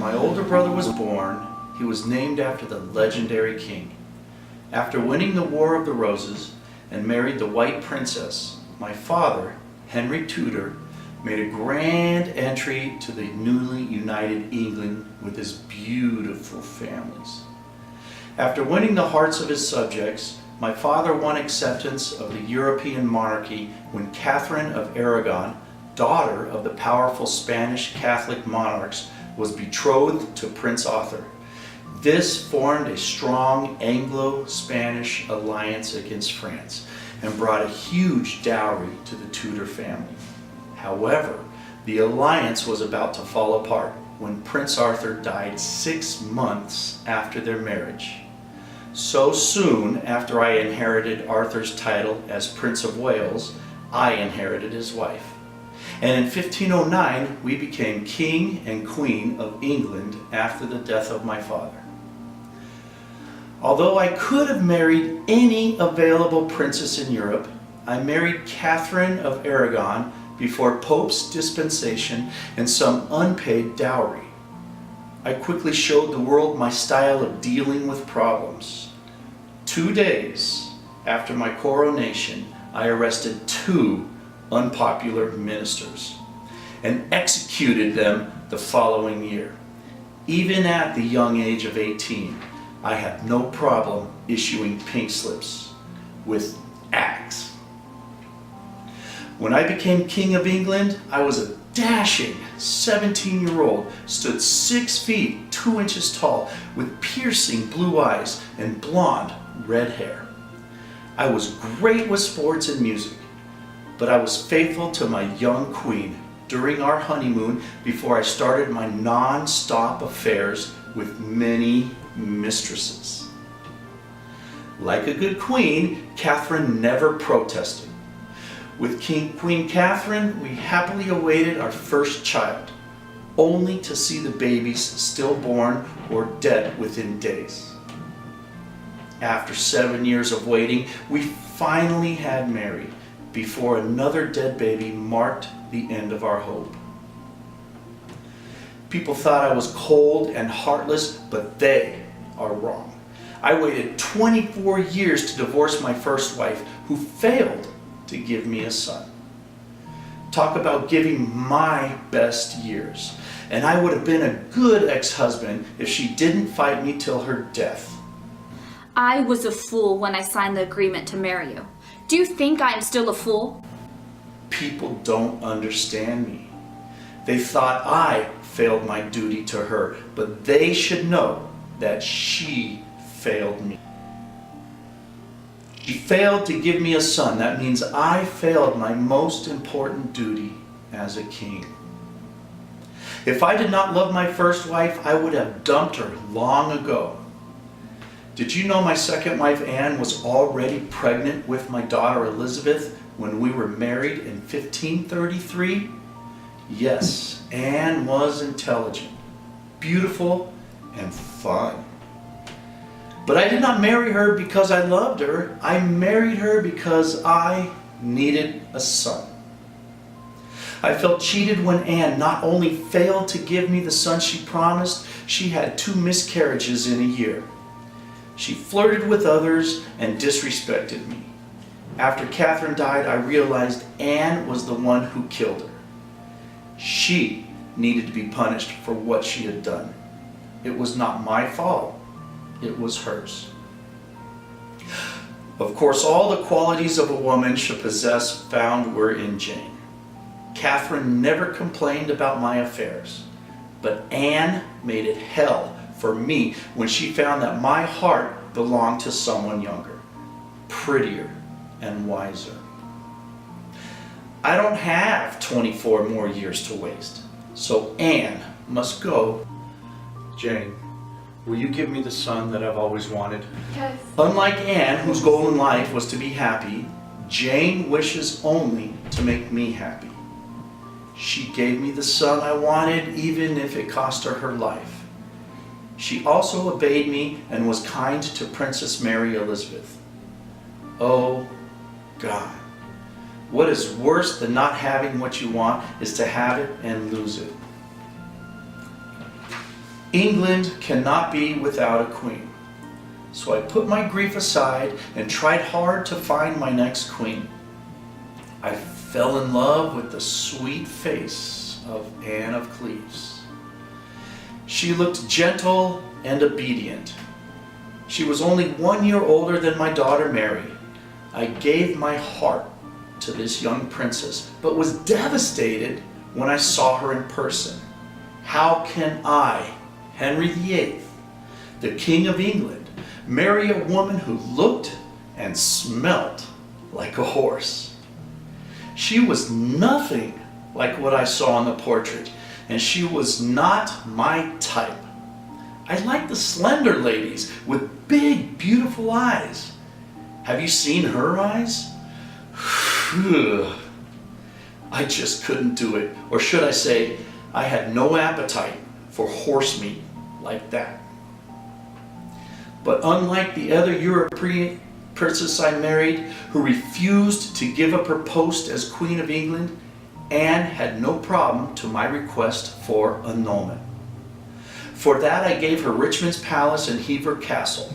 my older brother was born, he was named after the legendary king. After winning the War of the Roses and married the White Princess, my father, Henry Tudor, made a grand entry to the newly united England with his beautiful families. After winning the hearts of his subjects, my father won acceptance of the European monarchy when Catherine of Aragon, daughter of the powerful Spanish Catholic monarchs, was betrothed to Prince Arthur. This formed a strong Anglo-Spanish alliance against France and brought a huge dowry to the Tudor family. However, the alliance was about to fall apart when Prince Arthur died 6 months after their marriage. So soon after I inherited Arthur's title as Prince of Wales, I inherited his wife. And in 1509, we became King and Queen of England after the death of my father. Although I could have married any available princess in Europe, I married Catherine of Aragon before Pope's dispensation and some unpaid dowry. I quickly showed the world my style of dealing with problems. 2 days after my coronation, I arrested 2 unpopular ministers and executed them the following year. Even at the young age of 18, I had no problem issuing pink slips with acts. When I became King of England, I was a dashing 17-year-old, stood 6 feet 2 inches tall, with piercing blue eyes and blonde red hair. I was great with sports and music, but I was faithful to my young queen during our honeymoon before I started my non-stop affairs with many mistresses. Like a good queen, Catherine never protested. With Queen Catherine, we happily awaited our first child, only to see the babies stillborn or dead within days. After 7 years of waiting, we finally had Mary, before another dead baby marked the end of our hope. People thought I was cold and heartless, but they are wrong. I waited 24 years to divorce my first wife, who failed to give me a son. Talk about giving my best years. And I would have been a good ex-husband if she didn't fight me till her death. I was a fool when I signed the agreement to marry you. Do you think I am still a fool? People don't understand me. They thought I failed my duty to her, but they should know that she failed me. She failed to give me a son. That means I failed my most important duty as a king. If I did not love my first wife, I would have dumped her long ago. Did you know my second wife, Anne, was already pregnant with my daughter Elizabeth when we were married in 1533? Yes, Anne was intelligent, beautiful, and fun. But I did not marry her because I loved her. I married her because I needed a son. I felt cheated when Anne not only failed to give me the son she promised, she had 2 miscarriages in a year. She flirted with others and disrespected me. After Catherine died, I realized Anne was the one who killed her. She needed to be punished for what she had done. It was not my fault. It was hers. Of course, all the qualities of a woman should possess found were in Jane. Catherine never complained about my affairs, but Anne made it hell for me when she found that my heart belonged to someone younger, prettier, and wiser. I don't have 24 more years to waste, so Anne must go. Jane, will you give me the son that I've always wanted? Yes. Unlike Anne, whose goal in life was to be happy, Jane wishes only to make me happy. She gave me the son I wanted, even if it cost her her life. She also obeyed me and was kind to Princess Mary Elizabeth. Oh, God. What is worse than not having what you want is to have it and lose it. England cannot be without a queen. So I put my grief aside and tried hard to find my next queen. I fell in love with the sweet face of Anne of Cleves. She looked gentle and obedient. She was only 1 year older than my daughter Mary. I gave my heart to this young princess, but was devastated when I saw her in person. How can I, Henry VIII, the King of England, marry a woman who looked and smelt like a horse? She was nothing like what I saw in the portrait, and she was not my type. I like the slender ladies with big, beautiful eyes. Have you seen her eyes? I just couldn't do it. Or should I say, I had no appetite for horse meat like that. But unlike the other European princess I married, who refused to give up her post as Queen of England, Anne had no problem to my request for annulment. For that I gave her Richmond's Palace and Hever Castle.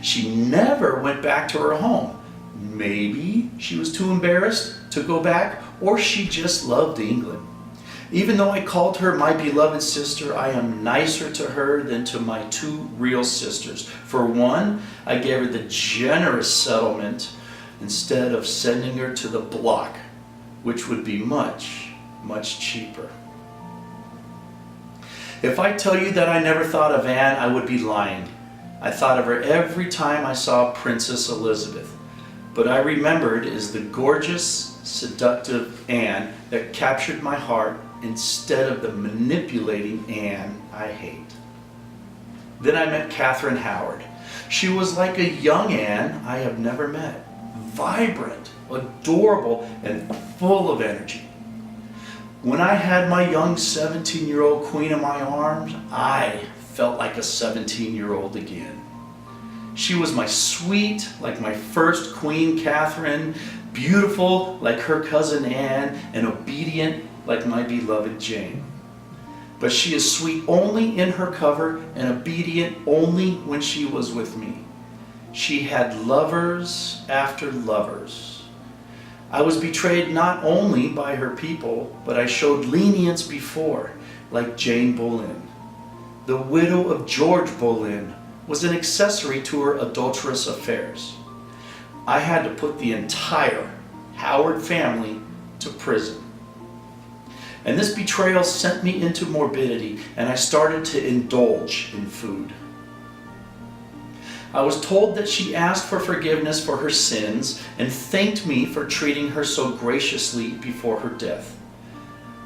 She never went back to her home. Maybe she was too embarrassed to go back, or she just loved England. Even though I called her my beloved sister, I am nicer to her than to my two real sisters. For one, I gave her the generous settlement instead of sending her to the block, which would be much, much cheaper. If I tell you that I never thought of Anne, I would be lying. I thought of her every time I saw Princess Elizabeth. But I remembered is the gorgeous, seductive Anne that captured my heart instead of the manipulating Anne I hate. Then I met Catherine Howard. She was like a young Anne I have never met. Vibrant, adorable, and full of energy. When I had my young 17-year-old queen in my arms, I felt like a 17-year-old again. She was my sweet, like my first Queen Catherine, beautiful like her cousin Anne, and obedient like my beloved Jane. But she is sweet only in her cover and obedient only when she was with me. She had lovers after lovers. I was betrayed not only by her people, but I showed lenience before, like Jane Boleyn. The widow of George Boleyn was an accessory to her adulterous affairs. I had to put the entire Howard family to prison. And this betrayal sent me into morbidity, and I started to indulge in food. I was told that she asked for forgiveness for her sins and thanked me for treating her so graciously before her death.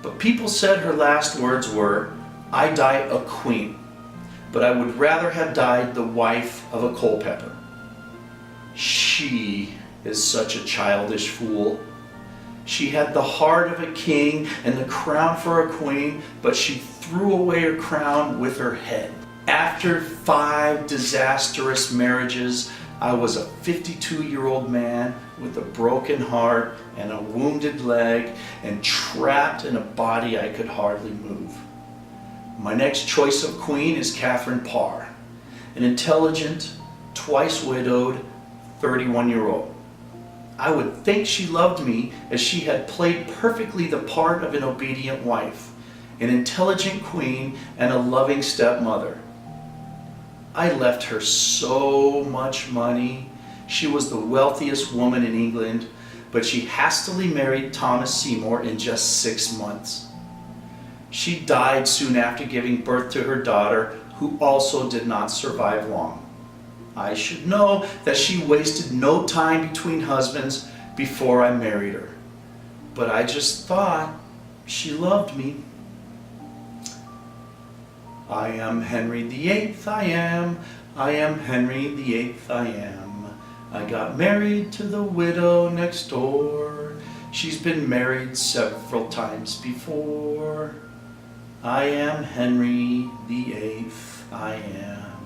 But people said her last words were, "I die a queen, but I would rather have died the wife of a Culpeper." She is such a childish fool. She had the heart of a king and the crown for a queen, but she threw away her crown with her head. After 5 disastrous marriages, I was a 52-year-old man with a broken heart and a wounded leg and trapped in a body I could hardly move. My next choice of queen is Catherine Parr, an intelligent, twice widowed, 31-year-old. I would think she loved me as she had played perfectly the part of an obedient wife, an intelligent queen, and a loving stepmother. I left her so much money. She was the wealthiest woman in England, but she hastily married Thomas Seymour in just 6 months. She died soon after giving birth to her daughter, who also did not survive long. I should know that she wasted no time between husbands before I married her. But I just thought she loved me. I am Henry VIII, I am Henry VIII, I am. I got married to the widow next door. She's been married several times before. I am Henry VIII, I am.